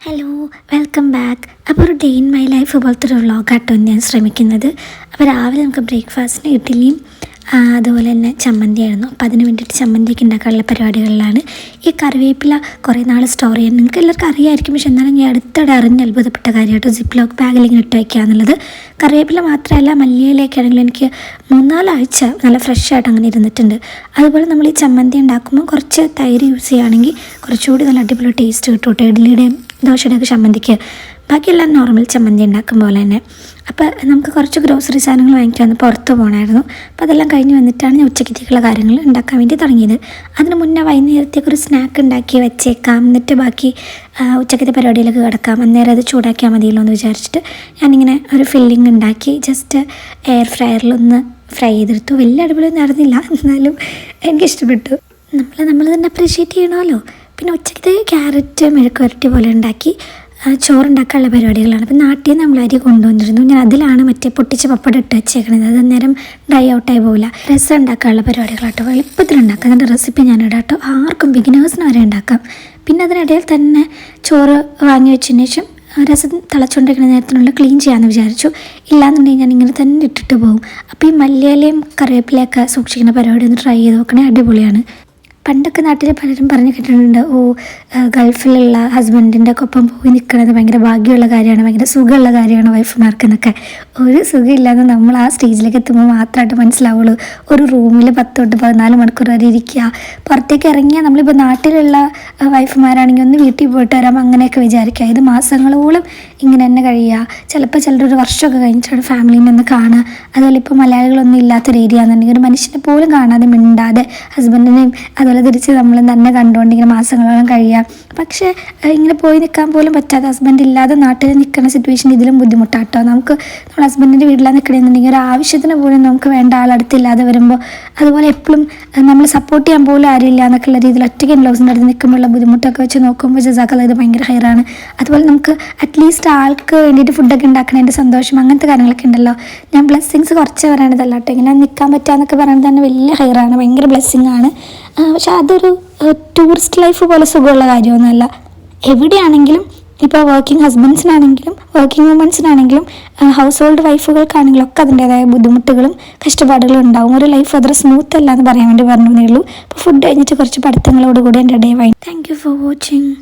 Hello, welcome back. അപ്പോൾ ഒരു day in my life പോലത്തെ ഒരു വ്ളോഗാട്ടോ ഞാൻ ശ്രമിക്കുന്നത്. അപ്പോൾ രാവിലെ നമുക്ക് ബ്രേക്ക്ഫാസ്റ്റിന് ഇഡ്ഡലിയും അതുപോലെ തന്നെ ചമ്മന്തിയായിരുന്നു. അപ്പോൾ അതിന് വേണ്ടിയിട്ട് ചമ്മന്തിയൊക്കെ ഉണ്ടാക്കാനുള്ള പരിപാടികളിലാണ്. ഈ കറിവേപ്പില കുറേ നാൾ സ്റ്റോർ ചെയ്യാൻ നിങ്ങൾക്ക് എല്ലാവർക്കും അറിയാമായിരിക്കും, പക്ഷെ എന്നാലും ഞാൻ അടുത്തിടെ അറിഞ്ഞ് അത്ഭുതപ്പെട്ട കാര്യമായിട്ട് സിപ്പ് ലോക്ക് ബാഗിൽ ഇങ്ങനെ ഇട്ട് വയ്ക്കുക എന്നുള്ളത്. കറിവേപ്പില മാത്രമല്ല, മല്ലിയിലേക്കാണെങ്കിൽ എനിക്ക് 3-4 ആഴ്ച നല്ല ഫ്രഷ് ആയിട്ട് അങ്ങനെ ഇരുന്നിട്ടുണ്ട്. അതുപോലെ നമ്മൾ ഈ ചമ്മന്തി ഉണ്ടാക്കുമ്പോൾ കുറച്ച് തൈര് യൂസ് ചെയ്യുകയാണെങ്കിൽ കുറച്ചുകൂടി നല്ല അടിപൊളി ടേസ്റ്റ് കിട്ടും കേട്ടോ. ഇഡ്ഡലിയുടെയും ദോശയുടെയൊക്കെ ചമ്മന്തിക്ക്. ബാക്കിയെല്ലാം നോർമൽ ചമ്മന്തി ഉണ്ടാക്കും പോലെ തന്നെ. അപ്പോൾ നമുക്ക് കുറച്ച് ഗ്രോസറി സാധനങ്ങൾ വാങ്ങിക്കാൻ വന്ന് പുറത്ത് പോകണമായിരുന്നു. അപ്പോൾ അതെല്ലാം കഴിഞ്ഞ് വന്നിട്ടാണ് ഞാൻ ഉച്ചക്കത്തേക്കുള്ള കാര്യങ്ങൾ ഉണ്ടാക്കാൻ വേണ്ടി തുടങ്ങിയത്. അതിന് മുന്നേ വൈകുന്നേരത്തേക്ക് ഒരു സ്നാക്ക് ഉണ്ടാക്കി വെച്ചേക്കാം, എന്നിട്ട് ബാക്കി ഉച്ചക്കത്തെ പരിപാടിയിലേക്ക് കിടക്കാം, അന്നേരം അത് ചൂടാക്കിയാൽ മതിയല്ലോ എന്ന് വിചാരിച്ചിട്ട് ഞാനിങ്ങനെ ഒരു ഫില്ലിങ് ഉണ്ടാക്കി ജസ്റ്റ് എയർ ഫ്രയറിലൊന്ന് ഫ്രൈ ചെയ്തെടുത്തു. വലിയ അടിപൊളിയൊന്നും നടന്നില്ല, എന്നാലും എനിക്കിഷ്ടപ്പെട്ടു. നമ്മൾ തന്നെ അപ്രീഷിയേറ്റ് ചെയ്യണമല്ലോ. പിന്നെ ഉച്ചക്കത്തെ ക്യാരറ്റ് മെഴുക്കുവരട്ടി പോലെ ഉണ്ടാക്കി ചോറുണ്ടാക്കാനുള്ള പരിപാടികളാണ്. അപ്പോൾ നാട്ടിൽ നിന്ന് നമ്മൾ അരി കൊണ്ടുവന്നിരുന്നു. ഞാൻ അതിലാണ് മറ്റേ പൊട്ടിച്ച് പപ്പടം ഇട്ട് വെച്ചേക്കണത്. അത് അന്നേരം ഡ്രൈ ഔട്ടായി പോകില്ല. രസം ഉണ്ടാക്കാനുള്ള പരിപാടികളാട്ടോ, എളുപ്പത്തിലുണ്ടാക്കാം. അതിൻ്റെ റെസിപ്പി ഞാൻ ഇടാട്ടോ, ആർക്കും ബിഗിനേഴ്സിന് വരെ ഉണ്ടാക്കാം. പിന്നെ അതിനിടയിൽ തന്നെ ചോറ് വാങ്ങി വെച്ചതിന് ശേഷം രസം തിളച്ചുകൊണ്ടിരിക്കുന്ന നേരത്തിനുള്ളിൽ ക്ലീൻ ചെയ്യാമെന്ന് വിചാരിച്ചു. ഇല്ലാന്നുണ്ടെങ്കിൽ ഞാൻ ഇങ്ങനെ തന്നെ ഇട്ടിട്ട് പോകും. അപ്പോൾ ഈ മല്ലിയിലയും കറിവേപ്പിലയൊക്കെ സൂക്ഷിക്കുന്ന പരിപാടി ഒന്ന് ട്രൈ ചെയ്ത് നോക്കണേ, അടിപൊളിയാണ്. പണ്ടൊക്കെ നാട്ടിൽ പലരും പറഞ്ഞു കേട്ടിട്ടുണ്ട്, ഗൾഫിലുള്ള ഹസ്ബൻഡിൻ്റെ ഒപ്പം പോയി നിൽക്കുന്നത് ഭയങ്കര ഭാഗ്യമുള്ള കാര്യമാണ്, ഭയങ്കര സുഖമുള്ള കാര്യമാണ് വൈഫുമാർക്ക് എന്നൊക്കെ. ഒരു സുഖമില്ലാതെ നമ്മൾ ആ സ്റ്റേജിലേക്ക് എത്തുമ്പോൾ മാത്രമായിട്ട് മനസ്സിലാവുള്ളൂ. ഒരു റൂമിൽ 10 തൊട്ട് 14 മണിക്കൂർ വരെ ഇരിക്കുക. പുറത്തേക്ക് ഇറങ്ങിയാൽ നമ്മളിപ്പോൾ നാട്ടിലുള്ള വൈഫുമാരാണെങ്കിൽ ഒന്ന് വീട്ടിൽ പോയിട്ട് വരാം അങ്ങനെയൊക്കെ വിചാരിക്കുക. ഇത് മാസങ്ങളോളം ഇങ്ങനെ തന്നെ കഴിയുക. ചിലപ്പോൾ ചിലരൊരു വർഷമൊക്കെ കഴിഞ്ഞിട്ടാണ് ഫാമിലീനെ ഒന്ന് കാണുക. അതുപോലെ ഇപ്പോൾ മലയാളികളൊന്നും ഇല്ലാത്തൊരു ഏരിയ എന്നുണ്ടെങ്കിൽ ഒരു മനുഷ്യനെ പോലും കാണാതെ മിണ്ടാതെ ഹസ്ബൻഡിനെയും അതുപോലെ തിരിച്ച് നമ്മൾ തന്നെ കണ്ടുകൊണ്ട് ഇങ്ങനെ മാസങ്ങളോളം കഴിയാം. പക്ഷേ ഇങ്ങനെ പോയി നിൽക്കാൻ പോലും പറ്റാതെ ഹസ്ബൻഡ് ഇല്ലാതെ നാട്ടിൽ നിൽക്കുന്ന സിറ്റുവേഷൻ ഇതിലും ബുദ്ധിമുട്ടാട്ടോ. നമുക്ക് നമ്മൾ ഹസ്ബൻഡിൻ്റെ വീട്ടിലാണ് നിൽക്കണമെന്നുണ്ടെങ്കിൽ ഒരു ആവശ്യത്തിന് പോലും നമുക്ക് വേണ്ട ആളടുത്തില്ലാതെ വരുമ്പോൾ, അതുപോലെ എപ്പോഴും നമ്മൾ സപ്പോർട്ട് ചെയ്യാൻ പോലും ആരുമില്ല എന്നൊക്കെയുള്ള രീതിയിൽ ഒറ്റയ്ക്ക് ബ്ലൗസിൻ്റെ അടുത്ത് നിൽക്കുമ്പോഴുള്ള ബുദ്ധിമുട്ടൊക്കെ വെച്ച് നോക്കുമ്പോൾ ജസാക്കല്ല ഇത് ഭയങ്കര ഹൈറാണ്. അതുപോലെ നമുക്ക് അറ്റ്ലീസ്റ്റ് ആൾക്ക് വേണ്ടിയിട്ട് ഫുഡൊക്കെ ഉണ്ടാക്കണതിൻ്റെ സന്തോഷം അങ്ങനത്തെ കാര്യങ്ങളൊക്കെ ഉണ്ടല്ലോ. ഞാൻ ബ്ലെസ്സിങ്സ് കുറച്ച് പറയണതല്ല കേട്ടോ, ഇങ്ങനെ നിൽക്കാൻ പറ്റുക പറയുന്നത് തന്നെ വലിയ ഹൈറാണ്, ഭയങ്കര ബ്ലെസ്സിങ് ആണ്. പക്ഷെ അതൊരു ടൂറിസ്റ്റ് ലൈഫ് പോലെ സുഖമുള്ള കാര്യമൊന്നുമല്ല. എവിടെയാണെങ്കിലും ഇപ്പോൾ വർക്കിംഗ് ഹസ്ബൻഡ്സിനാണെങ്കിലും വർക്കിംഗ് വുമൻസിനാണെങ്കിലും ഹൗസ് ഹോൾഡ് വൈഫുകൾക്കാണെങ്കിലും ഒക്കെ അതിൻ്റേതായ ബുദ്ധിമുട്ടുകളും കഷ്ടപ്പാടുകളും ഉണ്ടാവും. ഒരു ലൈഫ് അത്ര സ്മൂത്ത് അല്ല എന്ന് പറയാൻ വേണ്ടി പറഞ്ഞതേ ഉള്ളൂ. അപ്പോൾ ഫുഡ് കഴിഞ്ഞിട്ട് കുറച്ച് പഠിത്തങ്ങളോടുകൂടി എൻ്റെ day wine. Thank you for watching.